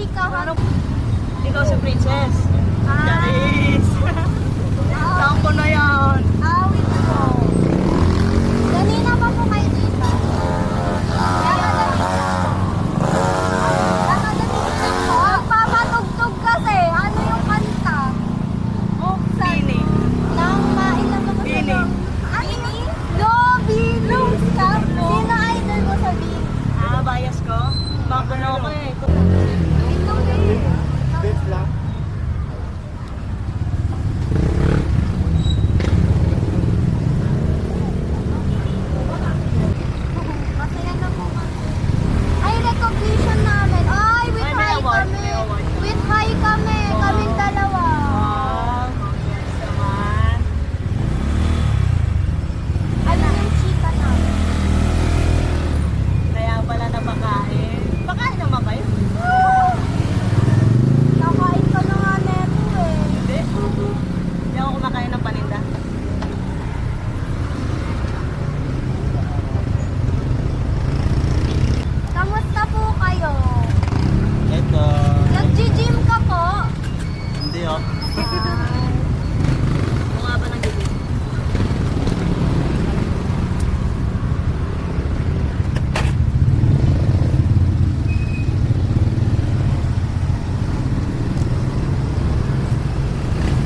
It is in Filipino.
Chika. Ikaw si Princess. Ah. Charis. Saan ko na yan? Awit ko. Kanina pa po kayo dito. Nakadamit po. Magpapatugtog kasi. Ano yung kanta? Buksan. Bini. Nang mailan ako sa Bini. Bini? No, Bini. Sino idol mo sa Bini? Bias ko? Bang ano ko eh. Ito eh. Date lang.